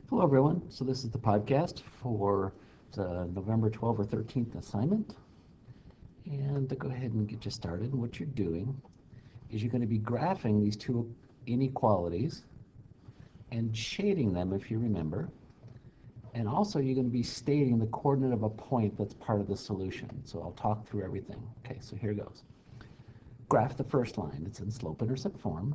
Hello, everyone. So this is the podcast for the November 12th or 13th assignment. And to go ahead and get you started, what you're doing is you're going to be graphing these two inequalities and shading them, if you remember. And also, you're going to be stating the coordinate of a point that's part of the solution. So I'll talk through everything. Okay, so here goes. Graph the first line. It's in slope-intercept form.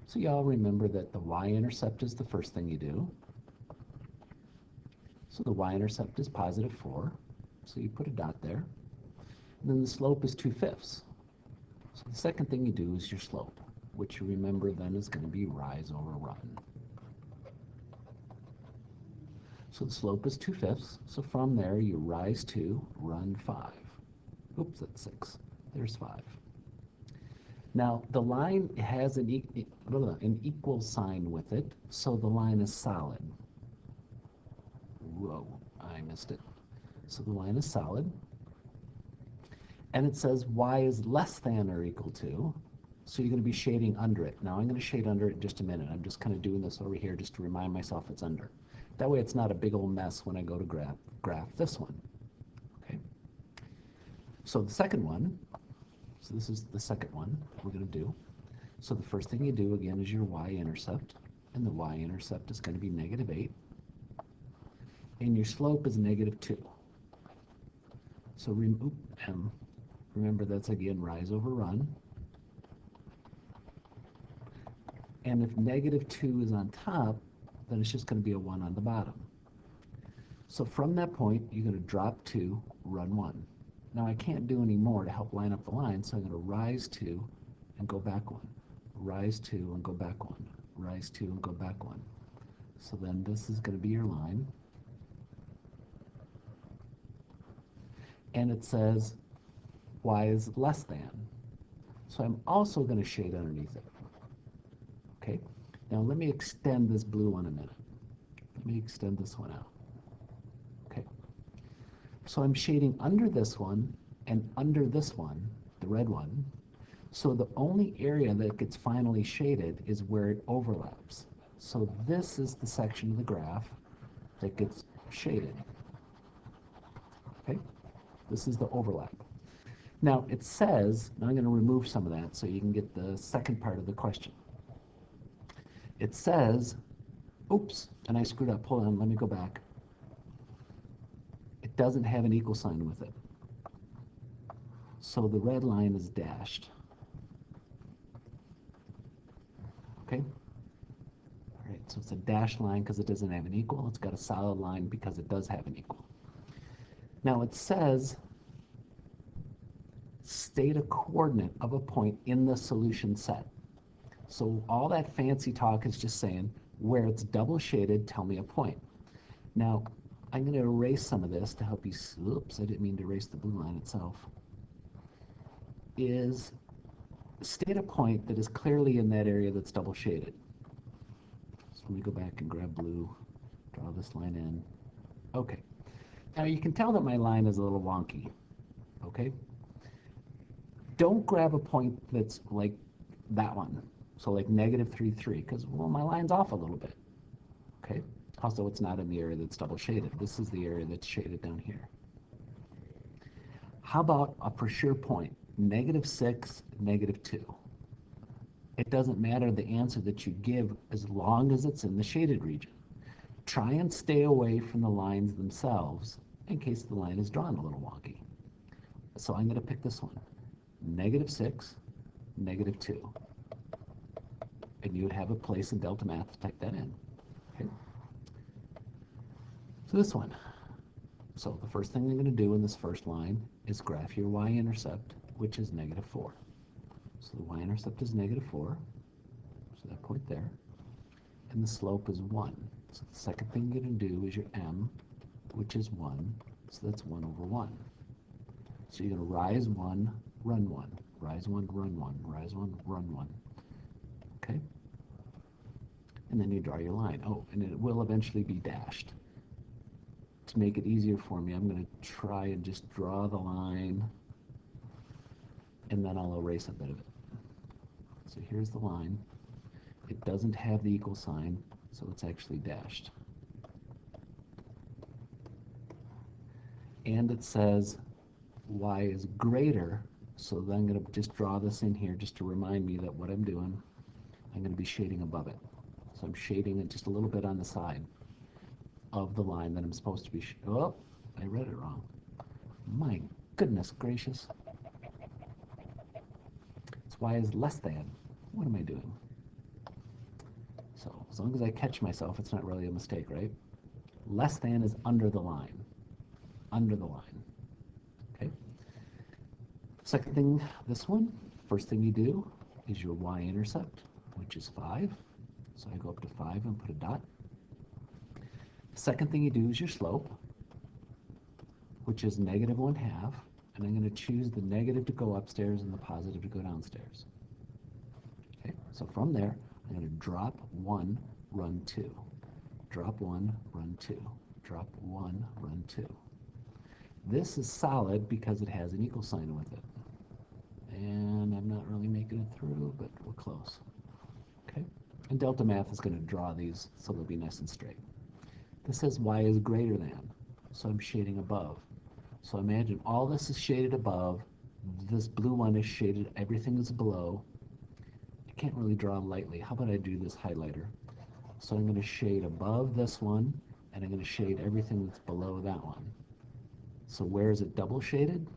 So you all remember that the y-intercept is the first thing you do. So the y-intercept is positive 4. So you put a dot there. And then the slope is 2/5. So the second thing you do is your slope, which you remember then is going to be rise over run. So the slope is 2/5. So from there you rise 2, run 5. Oops, that's 6. There's 5. Now the line has an equal sign with it, so the line is solid. Whoa, I missed it. So the line is solid. And it says y is less than or equal to, so you're going to be shading under it. Now I'm going to shade under it in just a minute. I'm just kind of doing this over here just to remind myself it's under. That way it's not a big old mess when I go to graph this one. Okay. So the second one, so this is the second one we're going to do. So the first thing you do again is your y-intercept, and the y-intercept is going to be -8, and your slope is -2. So remember that's again rise over run. And if -2 is on top, then it's just going to be a 1 on the bottom. So from that point, you're going to drop 2, run 1. Now I can't do any more to help line up the line, so I'm going to rise 2 and go back 1. Rise 2 and go back 1. Rise 2 and go back 1. So then this is going to be your line. And it says y is less than. So I'm also going to shade underneath it. Okay, now let me extend this blue one a minute. Let me extend this one out. Okay, so I'm shading under this one and under this one, the red one. So the only area that gets finally shaded is where it overlaps. So this is the section of the graph that gets shaded. Okay, this is the overlap. Now it says, now I'm going to remove some of that so you can get the second part of the question. It says, oops, and I screwed up. Hold on, let me go back. It doesn't have an equal sign with it. So the red line is dashed. Okay? All right, so it's a dashed line because it doesn't have an equal. It's got a solid line because it does have an equal. Now it says, state a coordinate of a point in the solution set. So all that fancy talk is just saying, where it's double shaded, tell me a point. Now, I'm going to erase some of this to help you, oops, I didn't mean to erase the blue line itself, is state a point that is clearly in that area that's double shaded. So let me go back and grab blue, draw this line in. Okay. Now you can tell that my line is a little wonky, okay? Don't grab a point that's like that one. So like -3, 3, because, well, my line's off a little bit, okay? Also, it's not in the area that's double shaded. This is the area that's shaded down here. How about a for sure point, -6, -2? It doesn't matter the answer that you give as long as it's in the shaded region. Try and stay away from the lines themselves in case the line is drawn a little wonky. So I'm going to pick this one, -6, -2. And you would have a place in Delta Math to type that in. Okay. So this one. So the first thing I'm going to do in this first line is graph your y-intercept, which is -4. So the y-intercept is -4, so that point there. And the slope is 1. So the second thing you're going to do is your m, which is 1. So that's 1 over 1. So you're going to rise 1, run 1. Rise 1, run 1. Rise 1, run 1. Okay? And then you draw your line. Oh, and it will eventually be dashed. To make it easier for me, I'm going to try and just draw the line, and then I'll erase a bit of it. So here's the line. It doesn't have the equal sign. so it's actually dashed. And it says y is greater, so then I'm going to just draw this in here just to remind me that what I'm doing, I'm going to be shading above it. So I'm shading it just a little bit on the side of the line that I'm supposed to be. Oh, I read it wrong. My goodness gracious. It's y is less than. What am I doing? So as long as I catch myself, it's not really a mistake, right? Less than is under the line. Under the line. Okay. Second thing, this one, first thing you do is your y-intercept, which is 5. So I go up to 5 and put a dot. Second thing you do is your slope, which is negative 1/2. And I'm going to choose the negative to go upstairs and the positive to go downstairs. Okay, so from there, I'm going to drop 1, run 2. Drop 1, run 2. Drop 1, run 2. This is solid because it has an equal sign with it. And I'm not really making it through, but we're close. Okay, and Delta Math is going to draw these so they'll be nice and straight. This says y is greater than, so I'm shading above. So imagine all this is shaded above, this blue one is shaded, everything is below. I can't really draw lightly. How about I do this highlighter? So I'm going to shade above this one, and I'm going to shade everything that's below that one. So where is it double shaded?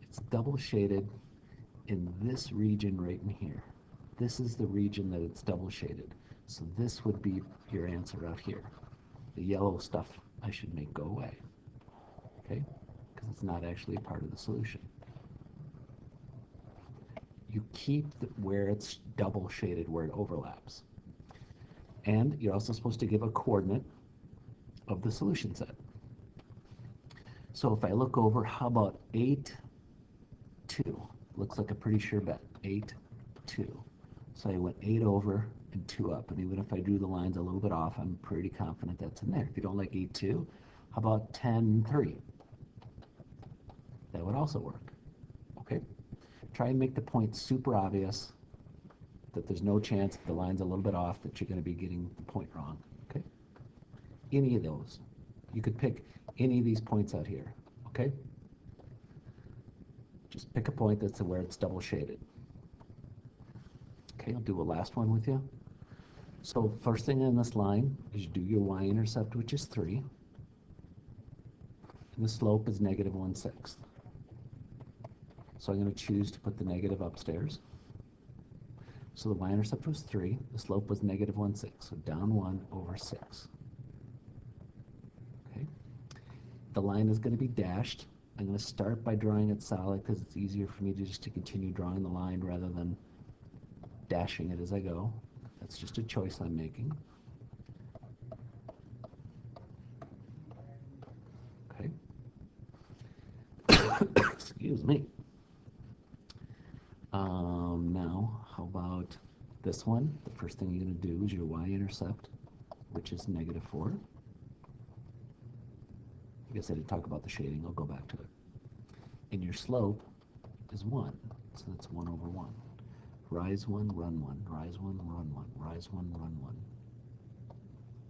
It's double shaded in this region right in here. This is the region that it's double shaded. So this would be your answer out here. The yellow stuff I should make go away. Okay? Because it's not actually part of the solution. You keep where it's double shaded, where it overlaps. And you're also supposed to give a coordinate of the solution set. So if I look over, how about 8, 2? Looks like a pretty sure bet. 8, 2. So I went 8 over and 2 up. And even if I drew the lines a little bit off, I'm pretty confident that's in there. If you don't like 8, 2, how about 10, 3? That would also work. Okay? Try and make the point super obvious that there's no chance if the line's a little bit off that you're going to be getting the point wrong. Okay? Any of those. You could pick any of these points out here. Okay? Just pick a point that's where it's double shaded. Okay, I'll do a last one with you. So first thing on this line is you do your y-intercept, which is 3. And the slope is negative 1/6. So I'm going to choose to put the negative upstairs. So the y-intercept was 3. The slope was negative 1/6. So down 1 over 6. Okay. The line is going to be dashed. I'm going to start by drawing it solid because it's easier for me to just continue drawing the line rather than dashing it as I go. That's just a choice I'm making. Okay. Excuse me. Now, how about this one? The first thing you're going to do is your y-intercept, which is negative 4. I guess I didn't talk about the shading. I'll go back to it. And your slope is 1. So that's 1 over 1. Rise 1, run 1. Rise 1, run 1. Rise 1, run 1.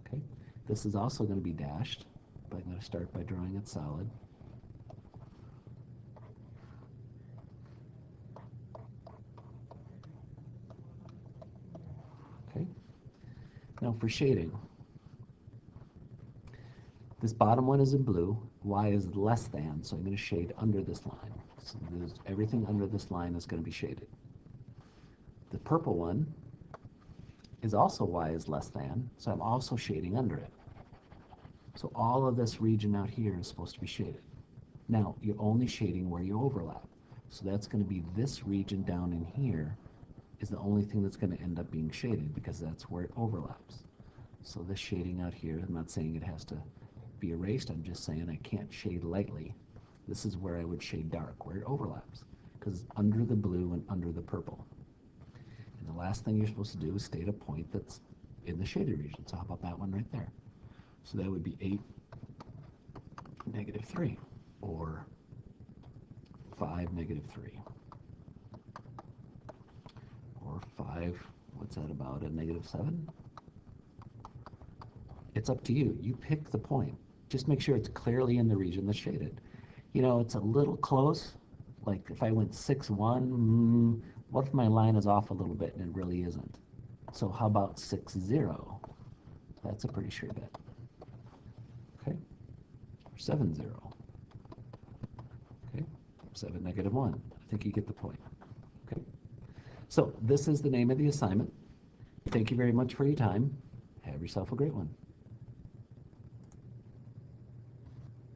Okay. This is also going to be dashed, but I'm going to start by drawing it solid. Okay. Now for shading. This bottom one is in blue. Y is less than, so I'm going to shade under this line. So everything under this line is going to be shaded. The purple one is also y is less than, so I'm also shading under it. So all of this region out here is supposed to be shaded. Now, you're only shading where you overlap. So that's going to be this region down in here is the only thing that's going to end up being shaded because that's where it overlaps. So this shading out here, I'm not saying it has to be erased, I'm just saying I can't shade lightly. This is where I would shade dark, where it overlaps, because it's under the blue and under the purple. And the last thing you're supposed to do is state a point that's in the shaded region. So how about that one right there? So that would be 8, negative 3, or 5, negative 3, or 5, what's that about, a negative 7? It's up to you. You pick the point. Just make sure it's clearly in the region that's shaded. You know, it's a little close. Like if I went 6-1, what if my line is off a little bit and it really isn't? So how about 6-0? That's a pretty sure bet. Okay, or 7-0. Okay, 7-1. I think you get the point. Okay, so this is the name of the assignment. Thank you very much for your time. Have yourself a great one.